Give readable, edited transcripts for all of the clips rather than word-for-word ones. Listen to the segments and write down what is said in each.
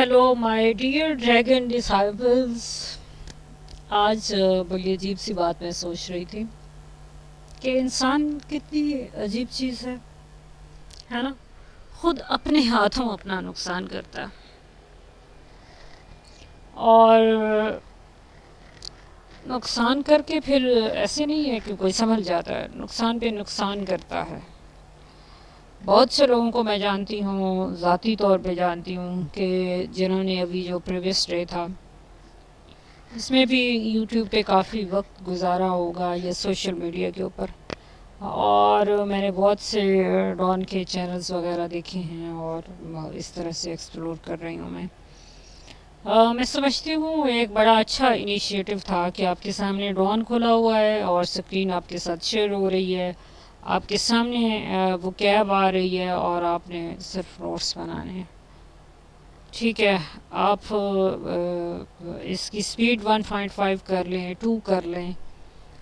Hello my dear dragon disciples. आज बड़ी अजीब सी बात मैं सोच रही थी कि इंसान कितनी अजीब चीज़ है ना। खुद अपने हाथों अपना नुकसान करता है और नुकसान करके फिर ऐसे नहीं है कि कोई संभल जाता है, नुकसान पे नुकसान करता है। बहुत से लोगों को मैं जानती हूँ, ज़ाती तौर पे जानती हूँ कि जिन्होंने अभी जो प्रीवियस डे था इसमें भी यूट्यूब पे काफ़ी वक्त गुजारा होगा या सोशल मीडिया के ऊपर, और मैंने बहुत से डॉन के चैनल्स वगैरह देखे हैं और इस तरह से एक्सप्लोर कर रही हूँ मैं। मैं समझती हूँ एक बड़ा अच्छा इनिशिएटिव था कि आपके सामने डॉन खुला हुआ है और स्क्रीन आपके साथ शेयर हो रही है, आपके सामने वो कैब आ रही है और आपने सिर्फ नोट्स बनाने हैं। ठीक है, आप इसकी स्पीड 1.5 कर लें, 2 कर लें,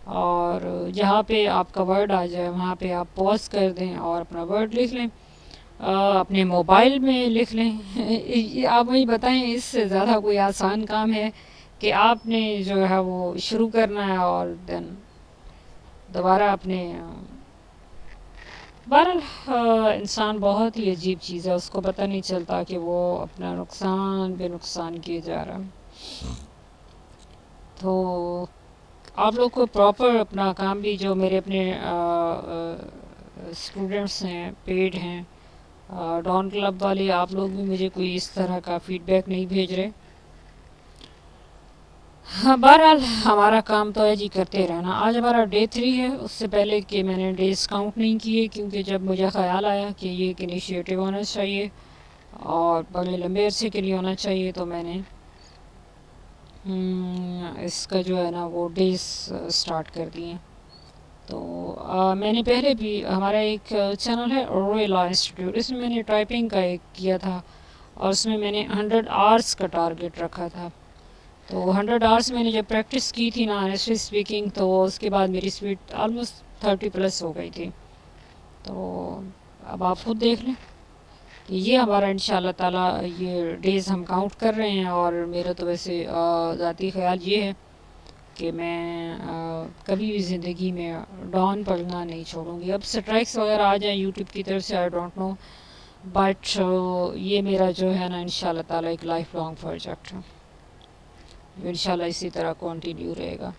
और जहाँ पे आपका वर्ड आ जाए वहाँ पे आप पॉज कर दें और अपना वर्ड लिख लें, अपने मोबाइल में लिख लें। आप मुझे बताएं, इससे ज़्यादा कोई आसान काम है कि आपने जो है वो शुरू करना है और देन दोबारा अपने बहरहाल इंसान बहुत ही अजीब चीज़ है, उसको पता नहीं चलता कि वो अपना नुकसान पे नुकसान किए जा रहा है। तो आप लोग को प्रॉपर अपना काम भी, जो मेरे अपने स्टूडेंट्स हैं, पेड हैं, डॉन क्लब वाले, आप लोग भी मुझे कोई इस तरह का फीडबैक नहीं भेज रहे। हाँ, बहरहाल हमारा काम तो है जी करते रहना। आज हमारा डे 3 है। उससे पहले कि मैंने डेज काउंट नहीं किए, क्योंकि जब मुझे ख्याल आया कि ये एक इनिशिएटिव होना चाहिए और बड़े लंबे अरसे के लिए होना चाहिए, तो मैंने इसका जो है ना वो डेज स्टार्ट कर दिए। तो मैंने पहले भी, हमारा एक चैनल है रॉयल लॉ इंस्टीट्यूट, इसमें मैंने टाइपिंग का एक किया था और उसमें मैंने 100 आवर्स का टारगेट रखा था। तो 100 आवर्स मैंने जब प्रैक्टिस की थी ना ऑनेस्टली स्पीकिंग, तो उसके बाद मेरी स्पीड ऑलमोस्ट 30 प्लस हो गई थी। तो अब आप खुद देख लें कि ये हमारा इंशाल्लाह ताला ये डेज़ हम काउंट कर रहे हैं। और मेरा तो वैसे ज़ाती ख़्याल ये है कि मैं कभी भी ज़िंदगी में डॉन पढ़ना नहीं छोड़ूंगी। अब स्ट्राइक्स वगैरह आ जाए यूट्यूब की तरफ से, आई डोंट नो, बट ये मेरा जो है ना इंशाल्लाह ताला एक लाइफ लॉन्ग प्रोजेक्ट है, इंशाल्लाह इसी तरह कंटिन्यू रहेगा।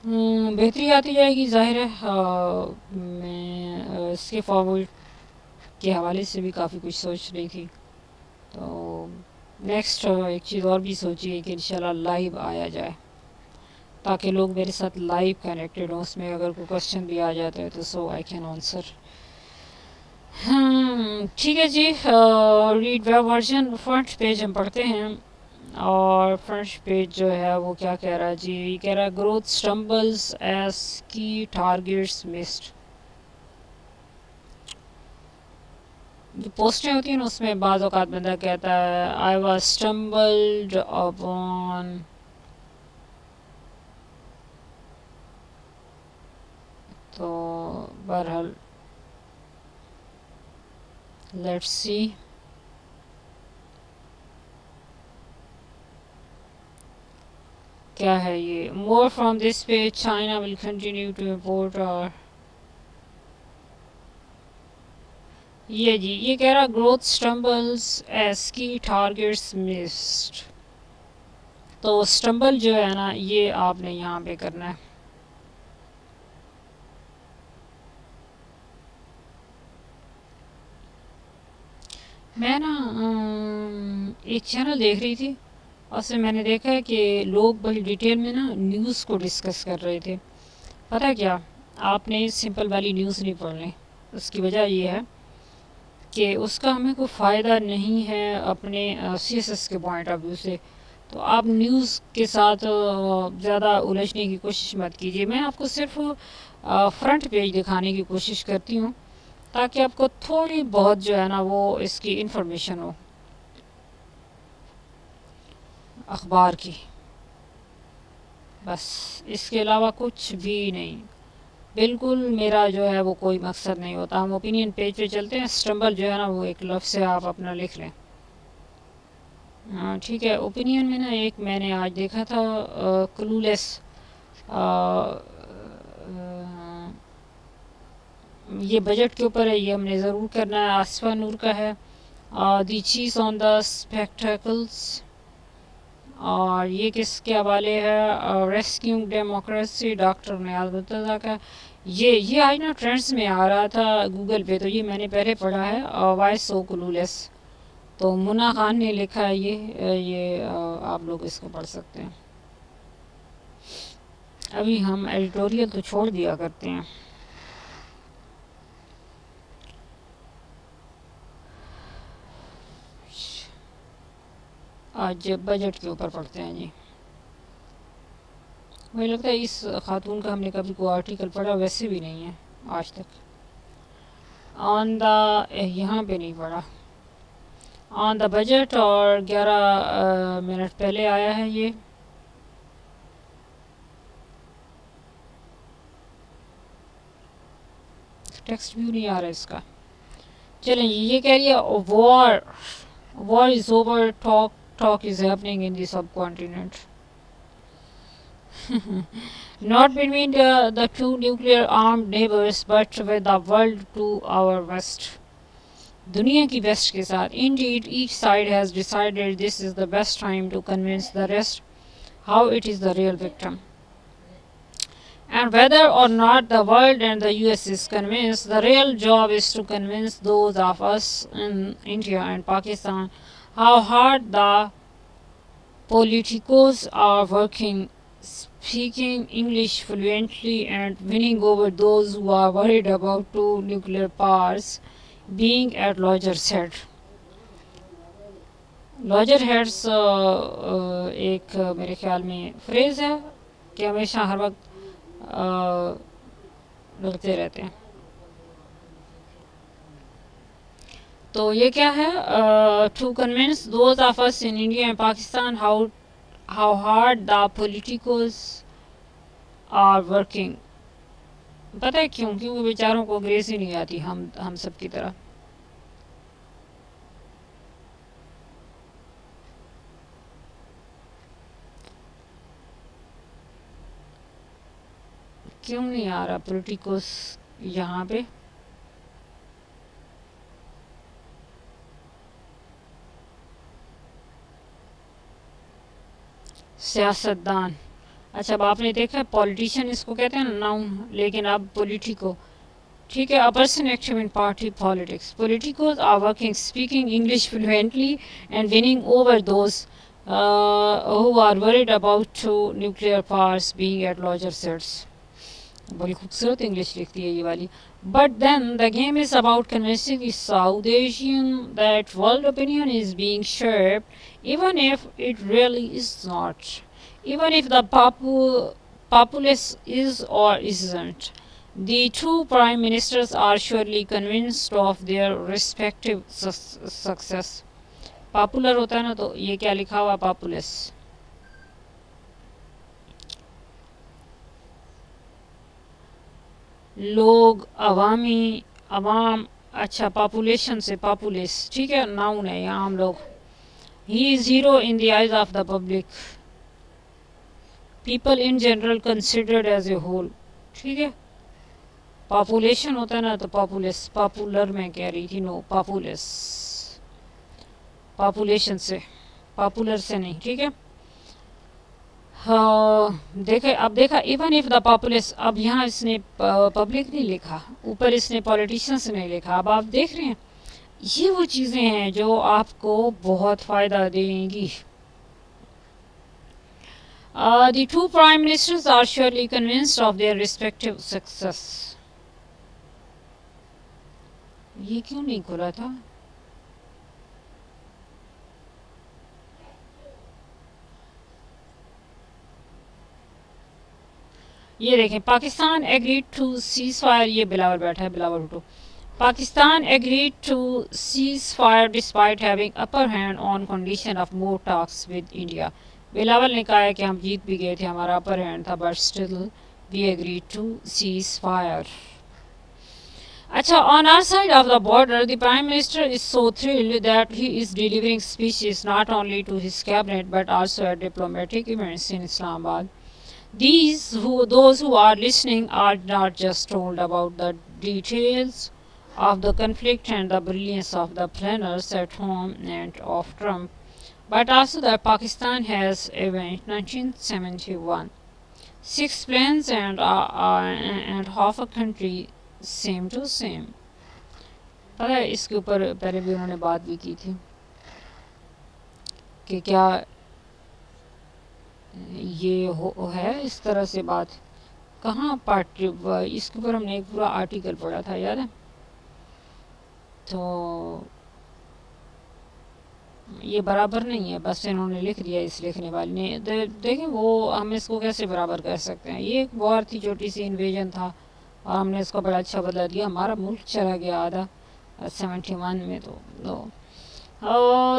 बेहतरी आती जाएगी, ज़ाहिर है। मैं इसके फॉरवर्ड के हवाले से भी काफ़ी कुछ सोच रही थी। तो नेक्स्ट एक चीज़ और भी सोची है कि इंशाल्लाह लाइव आया जाए, ताकि लोग मेरे साथ लाइव कनेक्टेड हों। उसमें अगर कोई क्वेश्चन भी आ जाता है तो सो आई कैन आंसर। ठीक है जी। Read web version front page हम पढ़ते हैं, और फ्रंट पेज जो है वो क्या कह रहा है जी, ये कह रहा है growth stumbles as key targets missed. जो पोस्टें होती हैं ना उसमें बाज़ औक़ात बंदा कहता है आई वाज स्टम्बल्ड अपॉन, तो बहरहाल लेट्स सी। क्या है ये, more from this page, China will continue to import, और ये जी ये कह रहा growth stumbles as key targets missed. तो स्टम्बल जो है ना ये आपने यहाँ पे करना है। मैं ना एक चैनल देख रही थी, और उसमें मैंने देखा है कि लोग बड़ी डिटेल में ना न्यूज़ को डिस्कस कर रहे थे। पता है क्या, आपने सिंपल वाली न्यूज़ नहीं पढ़नी। उसकी वजह ये है कि उसका हमें कोई फ़ायदा नहीं है अपने सीएसएस के पॉइंट ऑफ व्यू से। तो आप न्यूज़ के साथ ज़्यादा उलझने की कोशिश मत कीजिए। मैं आपको सिर्फ फ्रंट पेज दिखाने की कोशिश करती हूँ, ताकि आपको थोड़ी बहुत जो है ना वो इसकी इन्फॉर्मेशन हो अखबार की, बस। इसके अलावा कुछ भी नहीं। बिल्कुल मेरा जो है वो कोई मकसद नहीं होता। हम ओपिनियन पेज पे चलते हैं। स्टम्बल जो है ना वो एक लफ्ज़ से आप अपना लिख लें। हाँ ठीक है, ओपिनियन में ना एक मैंने आज देखा था, क्लूलेस, ये बजट के ऊपर है, ये हमने ज़रूर करना है। आसफा नूर का है दी चीज ऑन द स्पेक्टेकल्स, और ये किसके हवाले है, रेस्क्यूइंग डेमोक्रेसी, डॉक्टर नियाज़ मुर्तज़ा का। ये आज ना ट्रेंड्स में आ रहा था गूगल पे, तो ये मैंने पहले पढ़ा है, वाई सो क्लूलेस। तो मुन्ना खान ने लिखा है ये आप लोग इसको पढ़ सकते हैं। अभी हम एडिटोरियल तो छोड़ दिया करते हैं। आज बजट के ऊपर पढ़ते हैं जी। मुझे लगता है इस खातून का हमने कभी कोई आर्टिकल पढ़ा वैसे भी नहीं है आज तक। ऑन द, यहाँ पे नहीं पढ़ा, ऑन द बजट, और 11 मिनट पहले आया है ये। टेक्स्ट व्यू नहीं आ रहा इसका। चलें, ये कह रही है war is over, talk is happening in the sub continent, not between the two nuclear armed neighbors but with the world to our west. दुनिया की वेस्ट के साथ। Indeed, each side has decided this is the best time to convince the rest how it is the real victim. And whether or not the world and the US is convinced, the real job is to convince those of us in India and Pakistan how hard the politicos are working, speaking English fluently and winning over those who are worried about two nuclear powers being at loggerheads. लॉजरहेड्स एक मेरे ख्याल में phrase है कि हमेशा हर वक्त लड़ते रहते हैं। तो ये क्या है, to convince those of us in India and Pakistan how hard the politicals are working. पता है क्यों? क्योंकि बेचारों को अंग्रेज़ी नहीं आती हम सब की तरह। क्यों नहीं आ रहा पॉलिटिकल्स यहाँ पे? सियासतदान, अच्छा अब आपने देखा पॉलिटिशियन इसको कहते हैं नाउन, लेकिन अब पॉलिटिको, ठीक है, a person active in party politics. Politicos are working, speaking English fluently and winning over those who are worried about two nuclear powers being at loggerheads. बड़ी खूबसूरत इंग्लिश लिखती है ये वाली। But then the game is about convincing the South Asian that world opinion is being shaped even if it really is not, even if the populace is or isn't. The two prime ministers are surely convinced of their respective success. Popular होता है ना, तो ये क्या लिखा हुआ populace. लोग, अवामी, अवाम, अच्छा पॉपुलेशन से पॉपुलेस, ठीक है, नाउन है यहाँ हम लोग। He is hero in the eyes of the public, people in general considered as a whole, ठीक है। पॉपुलेशन होता है ना, तो पॉपुलेस, पॉपुलर मैं कह रही थी, नो पॉपुलेस, पॉपुलेशन से, पॉपुलर से नहीं, ठीक है। देखे, अब देखा इवन इफ द पॉपुलेस, अब यहाँ इसने पब्लिक नहीं लिखा, ऊपर इसने पॉलिटिशियंस नहीं लिखा। अब आप देख रहे हैं, ये वो चीज़ें हैं जो आपको बहुत फ़ायदा देंगी। The two prime ministers are surely convinced of their respective success. ये क्यों नहीं खुला था? ये देखें, Pakistan agreed to cease fire, ये बिलावल बैठा है, Bilawal Bhutto. Pakistan agreed to cease fire despite having upper hand on condition of more talks with India. Bilawal ने कहा है कि हम जीत भी गए थे, हमारा अपर हैंड था, but still we agreed to cease fire. अच्छा, on our side of the border, the Prime Minister is so thrilled that he is delivering speeches not only to his cabinet but also at diplomatic events in Islamabad. Those who are listening are not just told about the details of the conflict and the brilliance of the planners at home and of Trump, but also that Pakistan has event 1971. 6 planes and half a country same to same. पता है इसके ऊपर पहले भी उन्होंने बात भी की थी कि क्या ये है इस तरह से बात, कहाँ पार्ट इसके ऊपर हमने एक पूरा आर्टिकल पढ़ा था, याद है? तो ये बराबर नहीं है, बस इन्होंने लिख दिया इस लिखने वाले ने। देखें वो हम इसको कैसे बराबर कर सकते हैं। ये एक वॉर थी, छोटी सी इन्वेजन था और हमने इसको बड़ा अच्छा बदला दिया, हमारा मुल्क चला गया आधा 71 में।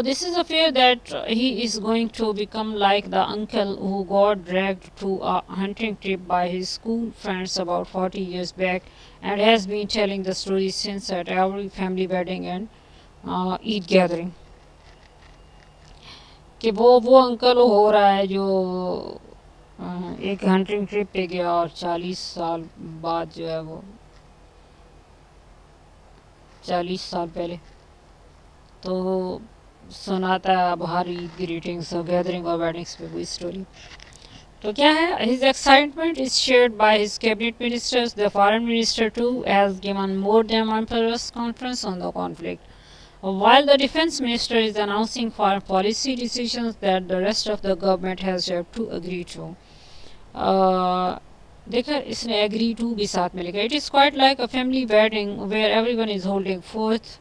This is a fear that he is going to become like the uncle who got dragged to a hunting trip by his school friends about 40 years back and has been telling the story since at every family wedding and Eid gathering. कि वो uncle हो रहा है जो एक hunting trip पे गया और 40 साल बाद जो है वो 40 साल पहले तो सुनाता है भारी ग्रीटिंग्स और गैदरिंग और वेडिंग्स पे कोई स्टोरी। तो क्या है, his excitement is shared by his cabinet ministers. The foreign minister too has given more than one press conference on the conflict, while the defense minister is announcing foreign policy decisions that the rest of the government has yet to agree to. देखा इसने agree to भी साथ में लिखा। It is quite like a family wedding where everyone is holding forth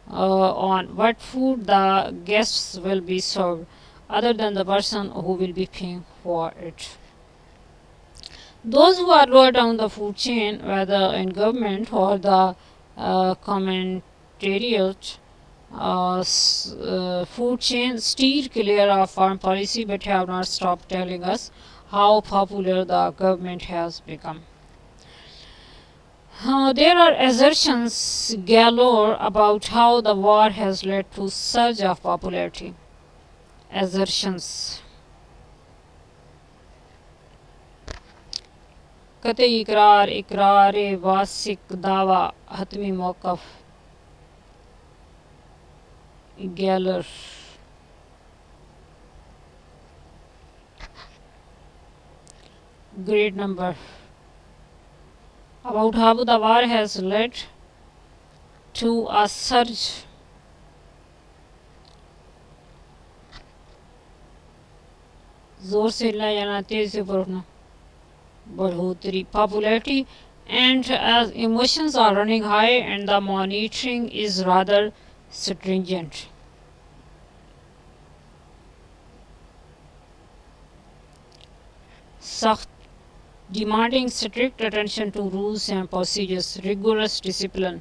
on what food the guests will be served, other than the person who will be paying for it. Those who are lower down the food chain, whether in government or the commentariat food chain, steer clear of foreign policy but have not stopped telling us how popular the government has become. There are assertions galore about how the war has led to surge of popularity. Assertions कतई इकरार, इकरार वासिक, दावा, हतमी मौक़िफ़, गैलर, great number, about how the war has led to a surge जोर से हिलना जाना, तेज से बढ़ना, बढ़ोतरी, popularity, and as emotions are running high and the monitoring is rather stringent. सख्त, demanding strict attention to rules and procedures, rigorous discipline,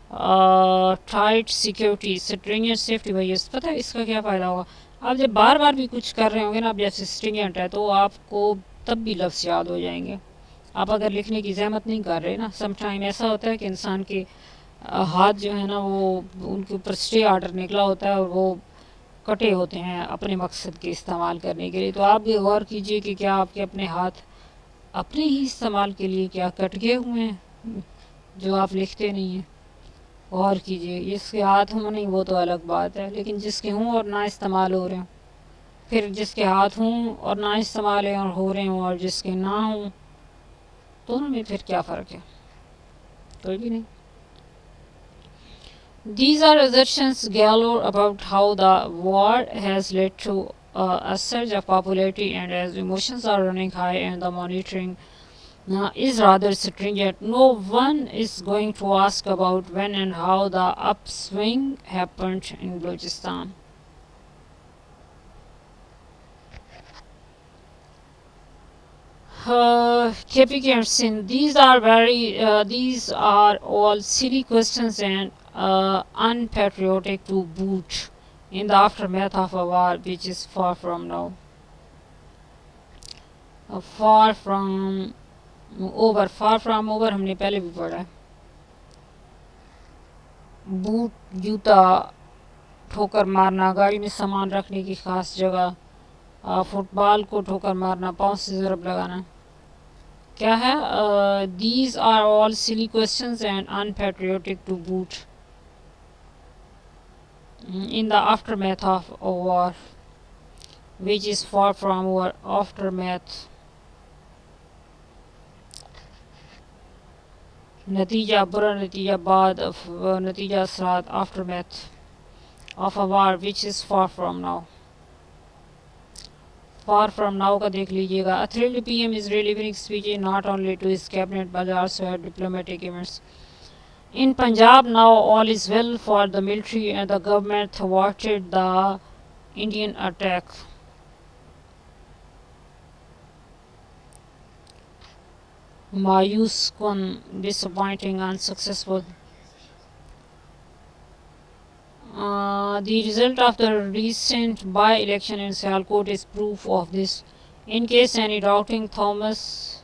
tight security, stringent safety measures। पता है इसका क्या फ़ायदा होगा? आप जब बार बार भी कुछ कर रहे होंगे ना, आप जैसे स्ट्रिंजेंट है तो आपको तब भी लफ्ज़ याद हो जाएंगे। आप अगर लिखने की ज़हमत नहीं कर रहे ना, सम टाइम ऐसा होता है कि इंसान के हाथ जो है ना वो उनके ऊपर स्टे आर्डर निकला होता है और वो कटे होते हैं अपने मकसद के इस्तेमाल करने के लिए। तो आप भी गौर कीजिए कि क्या आपके अपने हाथ अपने ही इस्तेमाल के लिए क्या कट गए हुए हैं जो आप लिखते नहीं हैं। गौर कीजिए, जिसके हाथ हों नहीं वो तो अलग बात है, लेकिन जिसके हों और ना इस्तेमाल हो रहे हों, फिर जिसके हाथ हों और ना इस्तेमाल और हो रहे हों और जिसके ना हों, दोनों में फिर क्या फ़र्क है? कोई भी नहीं। These are assertions galore about how the war has led to a surge of popularity and as emotions are running high and the monitoring is rather stringent. No one is going to ask about when and how the upswing happened in Balochistan. KPK and Sin. These are all silly questions and unpatriotic to boot in the aftermath of a war which is far from now. Far from over हमने पहले भी पढ़ा है। Boot, जूता, ठोकर मारना, गाड़ी में सामान रखने की खास जगह, फुटबॉल को ठोकर मारना, पाँव से ज़रब लगाना। क्या है? These are all silly questions and unpatriotic to boot in the aftermath of a war, which is far from our aftermath. नतीजा, बुरा नतीजा, बाद नतीजा, असरात, aftermath of a war which is far from now. Far from now का देख लीजिएगा. A thrilled PM is delivering speeches not only to his cabinet but also at diplomatic events. In Punjab now all is well for the military and the government thwarted the Indian attack. Mayus kun, disappointing, unsuccessful. The result of the recent by-election in Sialkot is proof of this. In case any doubting Thomas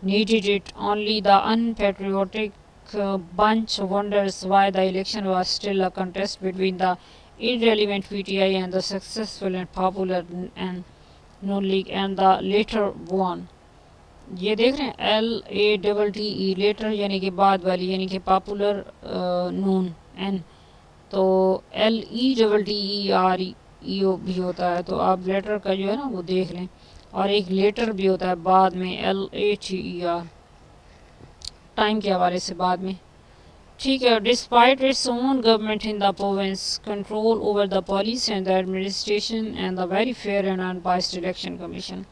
needed it, only the unpatriotic bunch wonders why the election was still a contest between the irrelevant PTI and the successful and popular and Noon League, and the later won. ये देख रहे हैं LATTE letter यानी कि बाद वाली, यानी कि पॉपुलर नून एन, तो LETTER भी होता है, तो आप लेटर का जो है ना वो देख लें, और एक लेटर भी होता है बाद में LATER, टाइम के हवाले से बाद में. ठीक है. Despite its own government in the province control over the police and the administration and the very fair and unbiased election commission.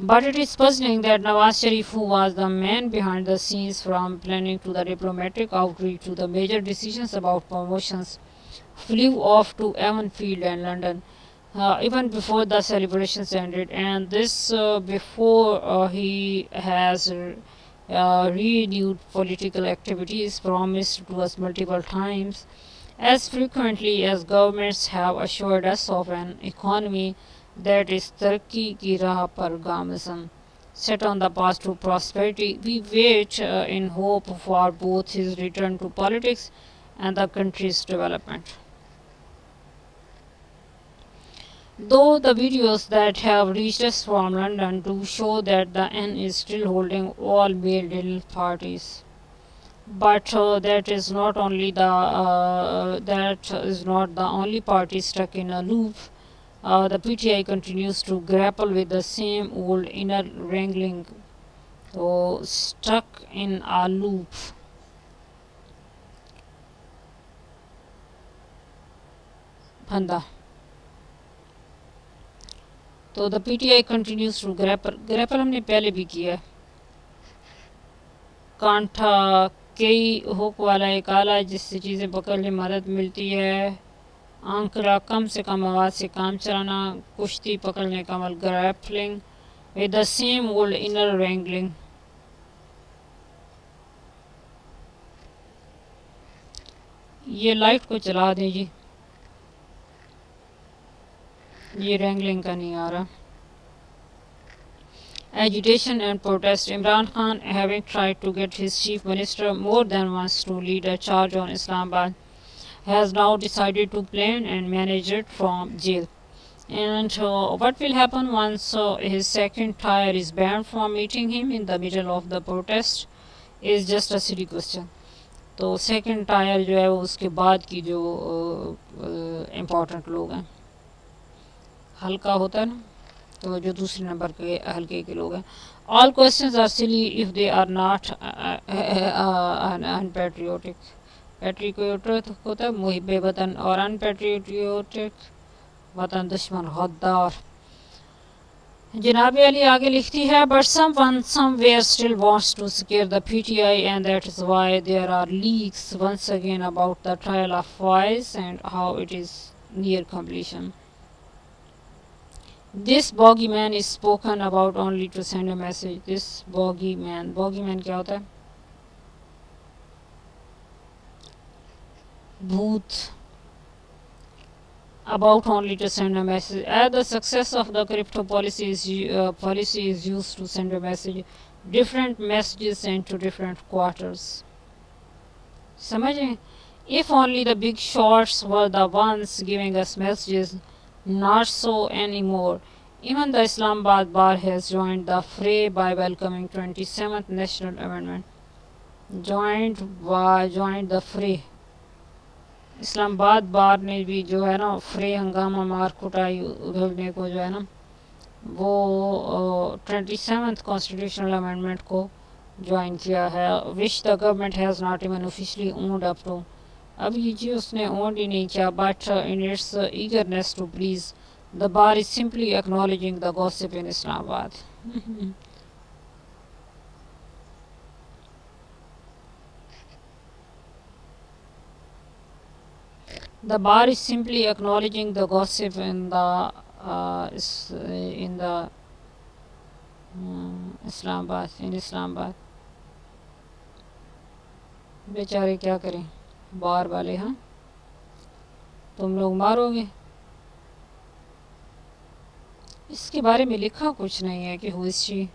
But it is puzzling that Nawaz Sharif, who was the man behind the scenes from planning to the diplomatic outreach to the major decisions about promotions, flew off to Avonfield and London even before the celebrations ended, and this before he has renewed political activities promised to us multiple times, as frequently as governments have assured us of an economy that is tarki ki raah par gamazam, set on the path to prosperity. We wait in hope for both his return to politics and the country's development. Though the videos that have reached us from London do show that the N is still holding all male little parties, but that is not the only party stuck in a loop. The PTI continues to grapple with the same old inner wrangling, so stuck in a loop. Banda. तो the PTI continues to grapple हमने पहले भी किया है. कांठा कई hook वाला एक आला जिससे चीज़ें पकड़ने मदद मिलती है. आंकड़ा कम से कम आवाज़ से काम चलाना. कुश्ती पकड़ने का अमल grappling with the same old inner wrangling. ये लाइट को चला दें जी, ये रैंगलिंग का नहीं आ रहा. Agitation and protest. Imran Khan, having tried to get his chief minister more than once to lead a charge on Islamabad, has now decided to plan and manage it from jail. And what will happen once his second tier is banned from meeting him in the middle of the protest is just a silly question. तो second tier जो है वो उसके बाद की जो important लोग हैं, हल्का होता है ना, तो जो दूसरे नंबर के हल्के के लोग हैं. All questions are silly if they are not unpatriotic. Patriotic होता है मुहिब वतन, और अनपैट्रियोटिक वतन दुश्मन गद्दार. जनाब अली आगे लिखती है, but someone somewhere still wants to scare the PTI, and that is why there are leaks once again about the trial of Faiz and how it is near completion. This bogeyman is spoken about only to send a message. This bogeyman क्या होता है? भूत. About only to send a message. As the success of the crypto policy is used to send a message, different messages sent to different quarters. समझें? If only the big shots were the ones giving us messages, not so anymore. Even the Islamabad Bar has joined the fray by welcoming 27th National Amendment. Joined the fray. Islamabad बार ने भी जो है ना फ्रे हंगामा मार कुटाई उधरने को जो है ना वो 27th कॉन्स्टिट्यूशनल अमेंडमेंट को ज्वाइन किया है, which the government has not even officially owned up to. अब ये जी उसने ओन ही नहीं किया, but in its eagerness to please the bar is simply acknowledging the gossip in Islamabad. The bar is simply acknowledging the gossip in the Islamabad, in Islamabad। बेचारे क्या करें बार वाले, हाँ तुम लोग मारोगे। इसके बारे में लिखा कुछ नहीं है कि who is she,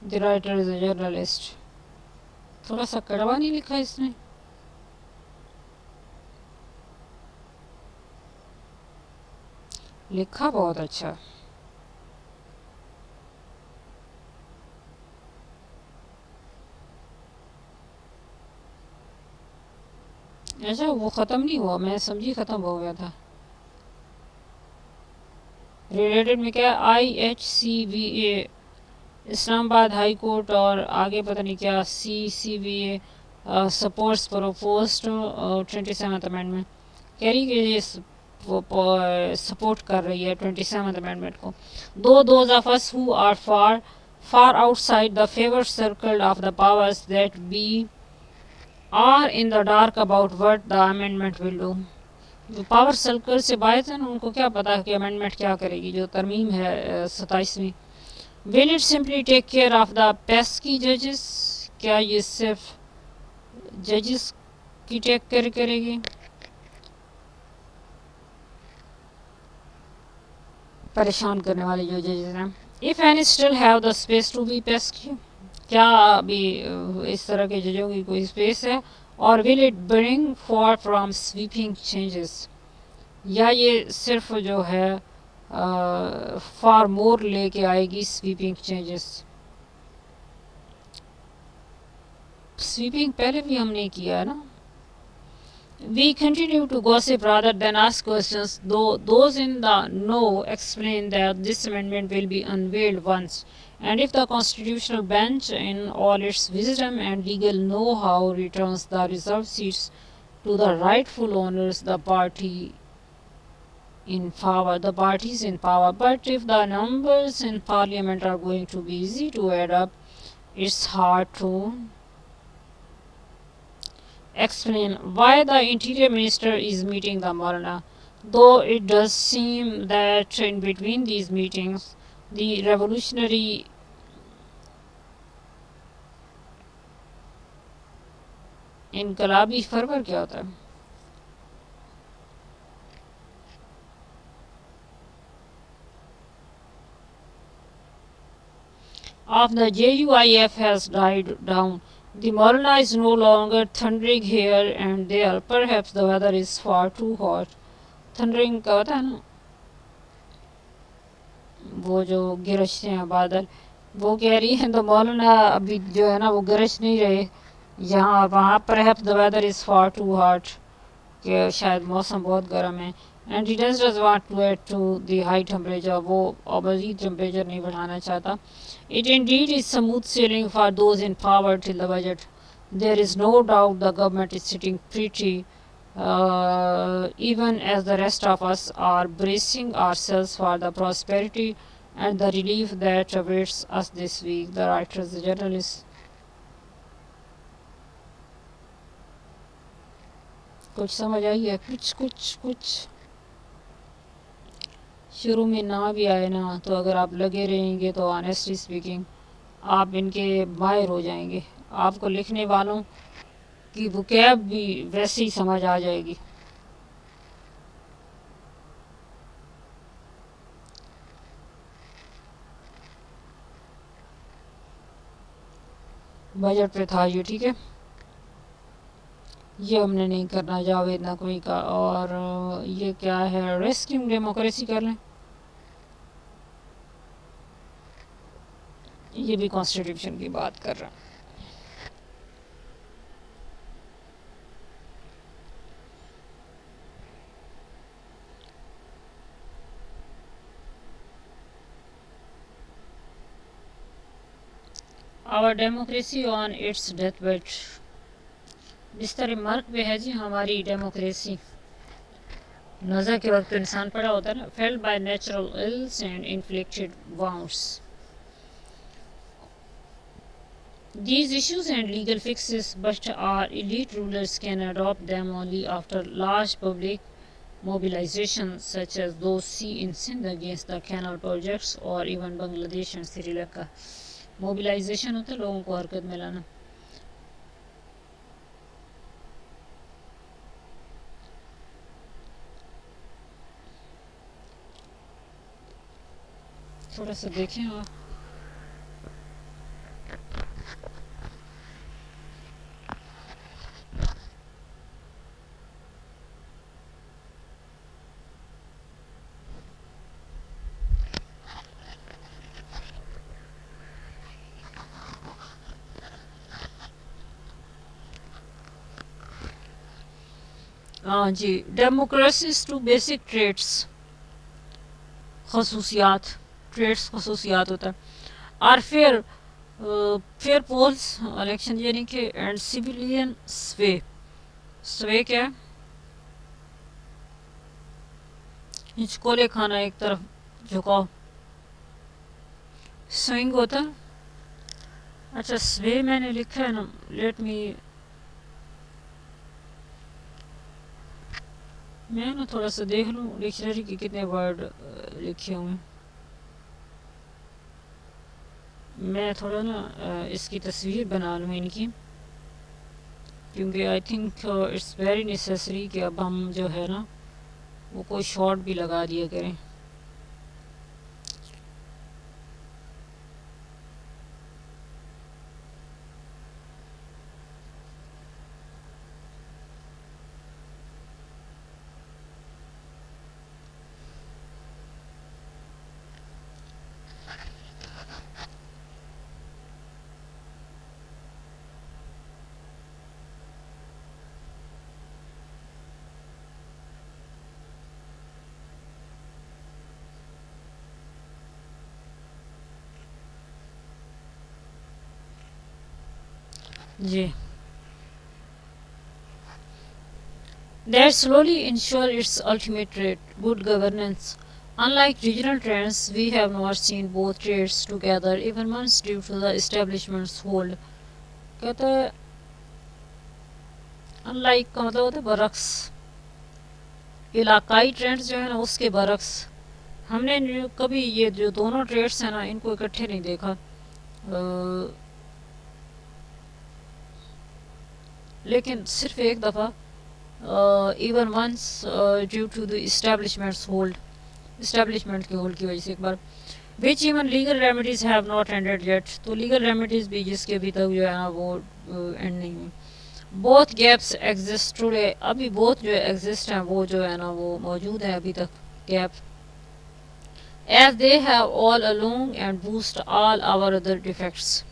the writer is a journalist. थोड़ा सा कड़वा नहीं लिखा इसने। लिखा बहुत अच्छा। अच्छा वो ख़त्म नहीं हुआ, मैं समझी ख़त्म हो गया था। रिलेटेड में क्या, IHCVA इस्लामाबाद हाई कोर्ट और आगे पता नहीं क्या CCVA supports proposed 27th amendment. कह रही कि ये सपोर्ट कर रही है 27th अमेंडमेंट को। दो those of us who are far outside the favored circle of the powers that be are in the dark about what the amendment will do। जो पावर सर्कल से बाहर थे ना उनको क्या पता कि अमेंडमेंट क्या करेगी, जो तरमीम है 27वीं। Will it simply take care of the pesky जजेस, क्या ये सिर्फ जजेस की टेक केयर करेगी, परेशान करने वाले जो जजेस हैं। If any still have the space to be pesky, क्या अभी इस तरह के जजों की कोई स्पेस है। और will it bring for from sweeping changes, या ये सिर्फ जो है फार मोर लेके आएगी स्वीपिंग चेंजेस। स्वीपिंग पहले भी हमने किया है ना। We continue to gossip rather than ask questions, though those in the know explain that this amendment will be unveiled once, and if the constitutional bench in all its wisdom and legal know-how returns the reserved seats to the rightful owners, the parties in power. But if the numbers in parliament are going to be easy to add up, it's hard to explain why the interior minister is meeting the Maulana, though it does seem that in between these meetings the revolutionary इनकलाबी फरवर क्या होता है, of the JUIF has died down. The Maulana is no longer thundering here and there. Perhaps the weather is far too hot. Thundering का होता है ना वो जो गिरजते हैं बादल, वो कह रही है तो मौलाना अभी जो है ना वो गरज नहीं रहे यहाँ और वहाँ। Perhaps the weather is far too hot, कि शायद मौसम बहुत गर्म है। And he does want to add to the high temperature, वो और मज़ीद टेम्परेचर नहीं बढ़ाना चाहता। It indeed is smooth sailing for those in power till the budget. There is no doubt the government is sitting pretty even as the rest of us are bracing ourselves for the prosperity and the relief that awaits us this week, the writer is a journalist। कुछ समझ आई है, कुछ शुरू में ना भी आए ना तो अगर आप लगे रहेंगे तो ऑनेस्टली स्पीकिंग आप इनके माहिर हो जाएंगे। आपको लिखने वालों की वोकैब भी वैसे ही समझ आ जाएगी। बजट पे था ये, ठीक है। ये हमने नहीं करना जावेद नकवी का। और ये क्या है, रेस्क्यू डेमोक्रेसी कर लें, ये भी कॉन्स्टिट्यूशन की बात कर रहा है। Our democracy on its death bed, बिस्तर मर्ग पे है जी हमारी डेमोक्रेसी। नज़ा के वक्त इंसान पड़ा होता है ना, failed by natural ills and inflicted wounds. These issues and legal fixes, but our elite rulers can adopt them only after large public mobilization, such as those seen in Sindh against the canal projects or even Bangladesh and Sri Lanka. Mobilisation होता है लोगों को हरकत में लाना। थोड़ा सा देखें आप। हाँ जी, डेमोक्रेसीज टू बेसिक ट्रेड्स, खसूसियात, ट्रेड्स खसूसियात होता है। Are fair, fair polls election यानी कि एंड सिविलियन स्वे, स्वे क्या है, हिचकोले खाना एक तरफ झुकाओ, स्विंग होता है। अच्छा स्वे मैंने लिखा है ना, लेट मी, मैं ना थोड़ा सा देख लूँ डिक्शनरी के कितने वर्ड लिखे हुए हैं। मैं थोड़ा ना इसकी तस्वीर बना लूँ इनकी, क्योंकि I think it's very necessary कि अब हम जो है ना वो कोई शॉर्ट भी लगा दिया करें। जी, that slowly ensure its ultimate trait, good governance. Unlike regional trends, we have not seen both traits together even once due to the establishment's hold. कहते हैं अनलाइक का मतलब होता है बरक्स, इलाकाई ट्रेंड्स जो है ना उसके बरक्स हमने कभी ये जो दोनों ट्रेड्स हैं ना इनको इकट्ठे नहीं देखा। लेकिन सिर्फ एक दफ़ा, even once due to the establishment's hold, establishment के होल्ड की वजह से एक बार, which even legal remedies have not ended yet, तो legal remedies भी जिसके अभी तक जो है ना वो एंड नहीं हुई। both gaps exist today, अभी both जो exist हैं वो जो है ना वो मौजूद है अभी तक gap, as they have all along and boost all our other defects.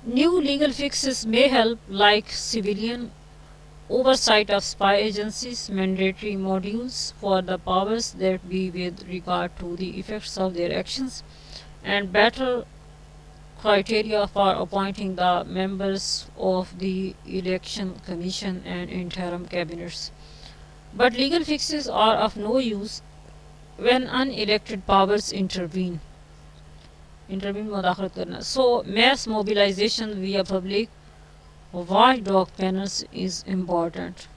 New legal fixes may help, like civilian oversight of spy agencies, mandatory modules for the powers that be with regard to the effects of their actions, and better criteria for appointing the members of the election commission and interim cabinets. But legal fixes are of no use when unelected powers intervene. Intervene मुदाखलत करना. So mass mobilization via public watchdog panels is important.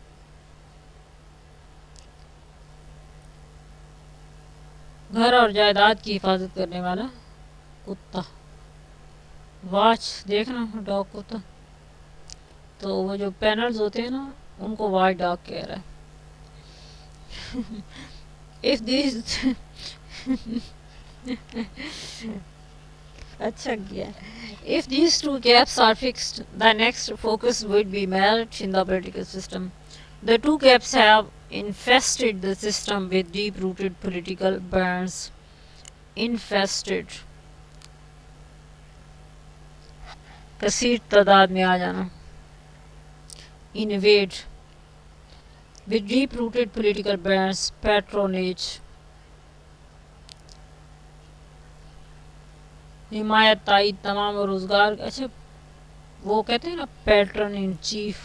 घर और जायदाद की हिफाजत करने वाला कुत्ता, watch देखना डॉग कुत्ता, तो वो जो पैनल्स होते हैं ना उनको वॉच डॉग कह रहा है। इफ दिस अच्छा किया. If these two gaps are fixed, the next focus would be merit in the political system. The two gaps have infested the system with deep-rooted political burns. Infested, कसीर तादाद में आ जाना. Invade, with deep-rooted political burns. Patronage, हिमायत, ताईद, तमाम रोजगार. अच्छा, वो कहते हैं ना पैटर्न इन चीफ,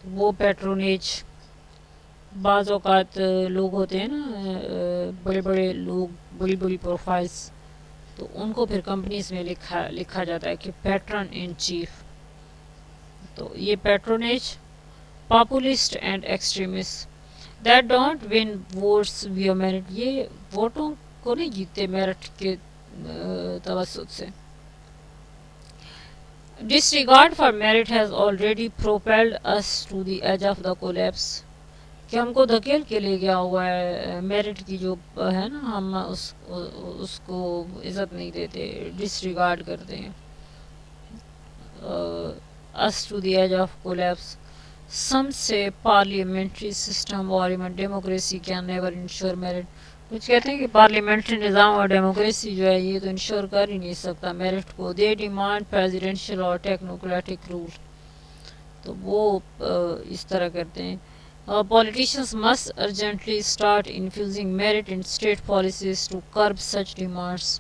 वो पैट्रोनेज. बाज़ औक़ात लोग होते हैं ना, बड़े बड़े लोग, बड़ी बड़ी प्रोफाइल्स, तो उनको फिर कंपनीज में लिखा जाता है कि पैटर्न इन चीफ. तो ये patronage. Populist and extremist that don't win votes विया मेरिट, ये वोटों को नहीं जीतते मेरिट के तवस्सुत से. Disregard for merit has already propelled us to the edge of the collapse. कि हमको धकेल के ले गया हुआ है मेरिट की जो है ना, हम उसको इज्जत नहीं देते, डिसरिगार्ड करते हैं. us to the edge of collapse. Some say parliamentary system or even democracy can never ensure merit. कुछ कहते हैं कि पार्लियामेंट्री निज़ाम और डेमोक्रेसी जो है ये तो इंश्योर कर ही नहीं सकता मेरिट को. दे डिमांड प्रेसिडेंशियल और टेक्नोक्रेटिक रूल. तो वो इस तरह करते हैं. Politicians must urgently start infusing merit in state policies to curb such demands.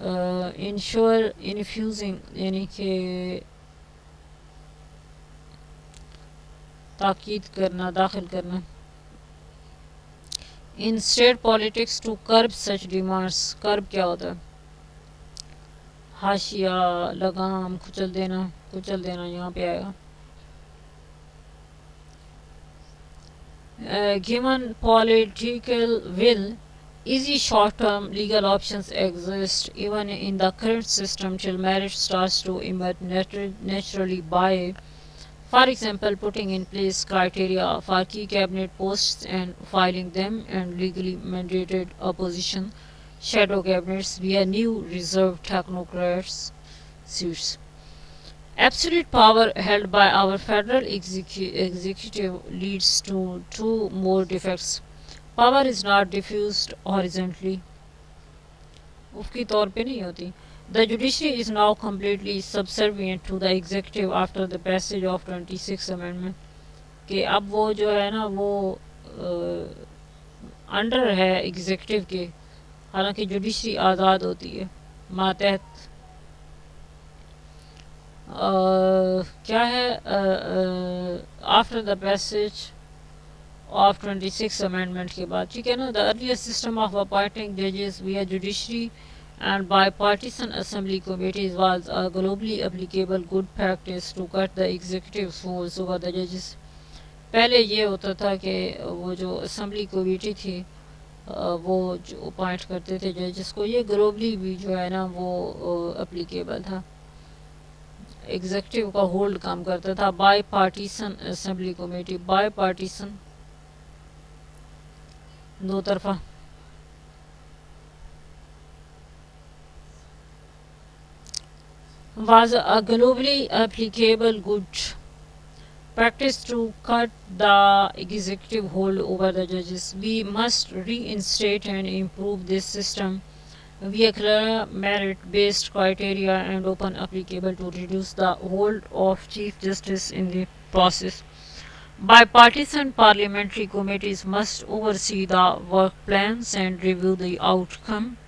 Ensure infusing यानी कि ताकीद करना, दाखिल करना. In state politics to curb such demands. कर्ब क्या होता है? हाशिया, लगाम, कुचल देना यहाँ पे आएगा. Given political will, easy short-term legal options exist even in the current system till merit starts to emerge naturally by, for example, putting in place criteria for key cabinet posts and filing them, and legally mandated opposition shadow cabinets via new reserved technocrats seats. Absolute power held by our federal executive leads to two more defects. Power is not diffused horizontally. ufki तौर पे नहीं होती. The judiciary is now completely subservient to the executive after the passage of 26th Amendment. कि अब वो जो है ना वो अंडर है एग्जीक्यूटिव के, हालांकि जुडिशरी आज़ाद होती है मातहत. क्या है after the passage of 26 amendment के बाद, ठीक है ना. The earlier system of appointing जजेस विया judiciary and bipartisan assembly committees was a globally applicable good practice to cut the executive's force over the judges. पहले ये होता था कि वो जो असेंबली कमेटी थी वो जो अपॉइंट करते थे जजेस को, ये ग्लोबली भी जो है ना वो अप्लीकेबल था. एग्जीक्यूटिव का होल्ड काम करता था. By partisan assembly committee, by partisan दो तरफा. was a globally applicable good practice to cut the executive hold over the judges. We must reinstate and improve this system via clear merit-based criteria and open applicable to reduce the hold of Chief Justice in the process. Bipartisan parliamentary committees must oversee the work plans and review the outcome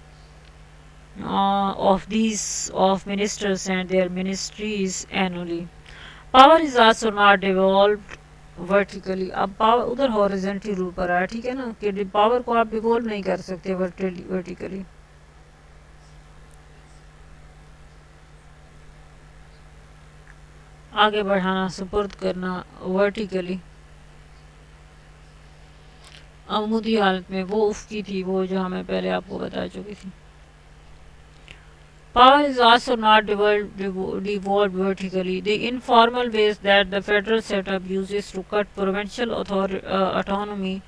of ministers and their ministries annually. Power is also not devolved vertically. अब power उधर horizontally rule पर आया, ठीक है ना, कि power को आप डिवॉल्व नहीं कर सकते वर्टिकली. आगे बढ़ाना, सुपुर्द करना वर्टिकली. अमूदी हालत में वो उसकी थी, वो जो हमें पहले आपको बता चुकी थी. Power is also not devolved vertically. The informal ways that the federal setup uses to cut provincial autonomy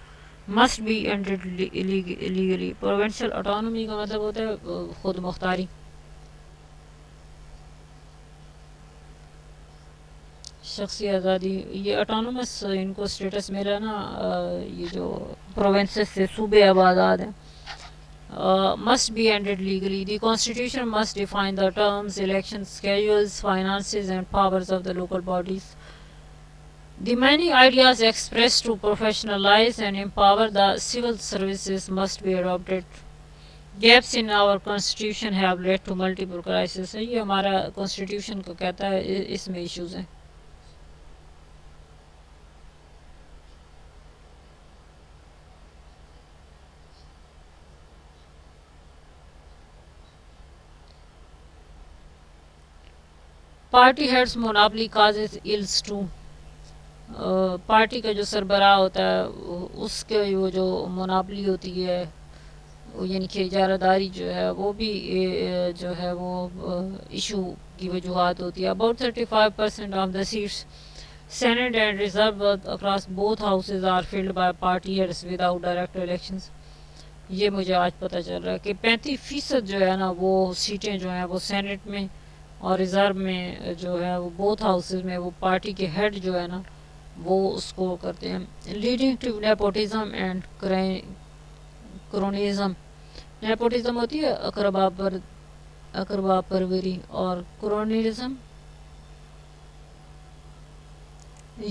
must be ended legally. Provincial autonomy का मतलब होता है खुद मुख्तारी। शख्सी आज़ादी, ये ऑटोनोमस इनको स्टेटस मिला ना, ये जो प्रोविंसेस से सूबे अब आज़ाद हैं। Must be ended legally. The constitution must define the terms, election schedules, finances and powers of the local bodies. The many ideas expressed to professionalize and empower the civil services must be adopted. Gaps in our constitution have led to multiple crises. ये हमारा constitution को कहता है, इसमें issues हैं। Party heads monopoly causes ills too. Party का जो सरबराह होता है उसके वो जो मोनोपली होती है, यानी कि इजारादारी जो है वो भी जो है वो इशू की वजूहत होती है। About 35% of the seats senate and reserve across both houses are filled by party heads without direct elections. ये मुझे आज पता चल रहा है कि 35% जो है ना वो सीटें जो हैं वो सेनेट में और रिज़र्व में जो है वो बोथ हाउसेज में वो पार्टी के हेड जो है ना वो उसको करते हैं। Leading to nepotism and cronyism. Nepotism होती है अकरबा परवरी, और क्रोनिज्म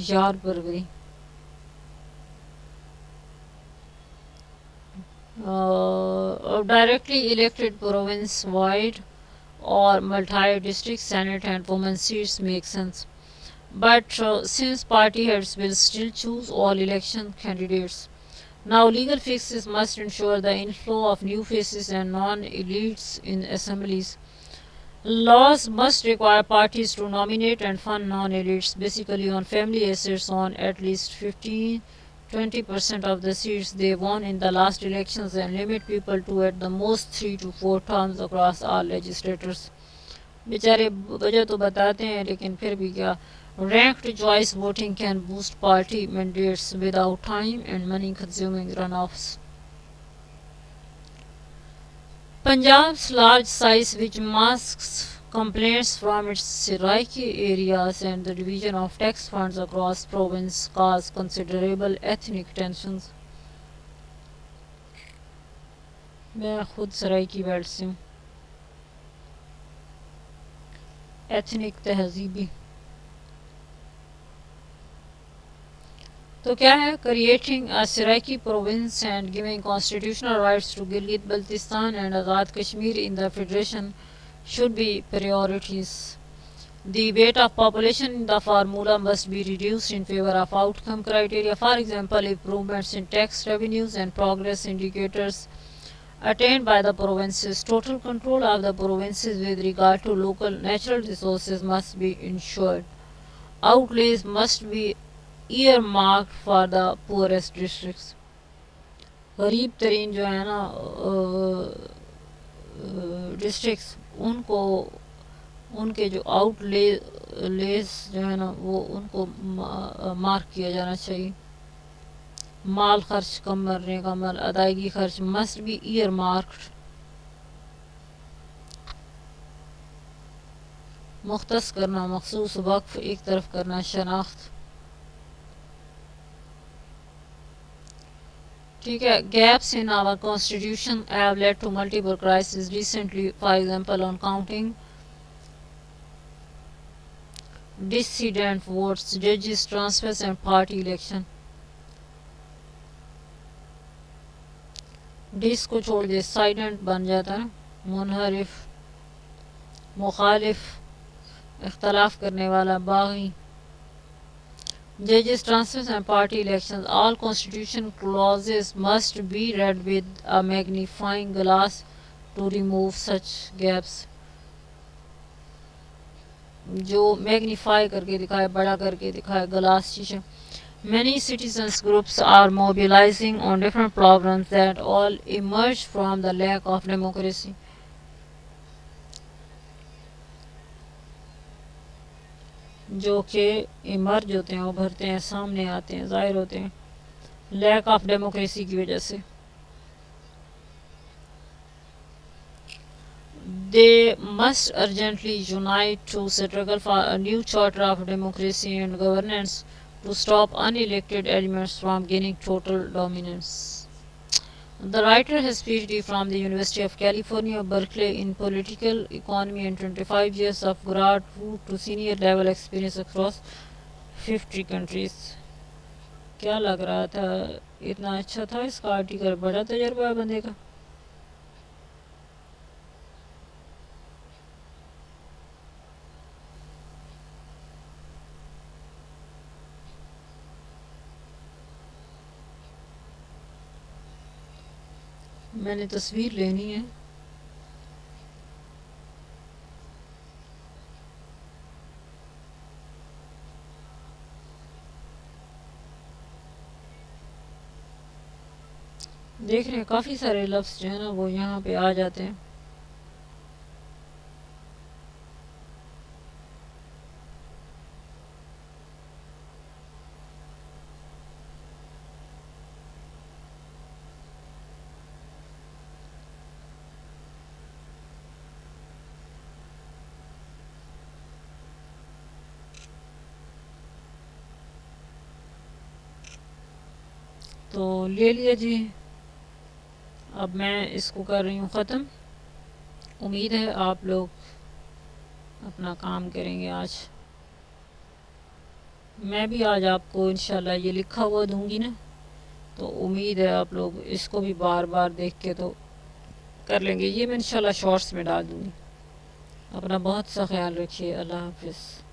यार परवरी। Directly elected province wide or multi-district senate and women seats make sense. But since party heads will still choose all election candidates, now legal fixes must ensure the inflow of new faces and non-elites in assemblies. Laws must require parties to nominate and fund non-elites, basically on family assets, on at least 15-20% of the seats they won in the last elections, and limit people to at the most 3 to 4 terms across all legislators. बेचारे वजह तो बताते हैं लेकिन फिर भी क्या। Ranked choice voting can boost party mandates without time and money consuming run offs. Punjab's large size, which masks complaints from its Seraiki areas and the division of tax funds across province, caused considerable ethnic tensions. मैं खुद Saraiki belt से हूँ। Ethnic तहजीबी तो क्या है, creating a Saraiki province and giving constitutional rights to Gilgit Baltistan and Azad Kashmir in the federation should be priorities. The weight of population in the formula must be reduced in favor of outcome criteria. For example, improvements in tax revenues and progress indicators attained by the provinces. Total control of the provinces with regard to local natural resources must be ensured. Outlays must be earmarked for the poorest districts. गरीब तरीन जो है ना districts उनको उनके जो less जो है ना वो उनको मार्क किया जाना चाहिए। माल खर्च कम करने का माल अदायगी खर्च मस्ट बी ईयर मार्क्ड। मुख्तस करना मखसूस वक्फ एक तरफ करना शनाख्त। ठीक है। Gaps in our constitution have led to multiple crisis recently, for example on counting dissident votes, judges transfers and party election. डिस को छोड़ दे साइलेंट बन जाता है, मुनहरिफ, मुखालिफ, इख्तलाफ करने वाला, बागी। Judges transfers and party elections. All constitution clauses must be read with a magnifying glass to remove such gaps. जो मैग्नीफाई करके दिखाए, बड़ा करके दिखाए, ग्लास शीशा। Many citizens groups are mobilizing on different problems that all emerge from the lack of democracy. जो कि emerge होते हैं, उभरते हैं, सामने आते हैं, जाहिर होते हैं। लैक ऑफ डेमोक्रेसी की वजह से। They must urgently unite to struggle for a new charter of democracy and governance to stop unelected elements from gaining total dominance. The writer has PhD from the University of California, Berkeley in political economy and 25 years of graduate to senior level experience across 50 countries. क्या लग रहा था, इतना अच्छा था इसका article, बड़ा तजर्बा है बंदे का। मैंने तस्वीर लेनी है। देख रहे हैं काफ़ी सारे लफ्ज़ जो है ना वो यहाँ पे आ जाते हैं। तो ले लिया जी, अब मैं इसको कर रही हूँ ख़त्म। उम्मीद है आप लोग अपना काम करेंगे आज। मैं भी आज आपको इंशाल्लाह ये लिखा हुआ दूंगी ना, तो उम्मीद है आप लोग इसको भी बार बार देख के तो कर लेंगे। ये मैं इंशाल्लाह शॉर्ट्स में डाल दूँगी। अपना बहुत सा ख्याल रखिए। अल्लाह हाफिज़।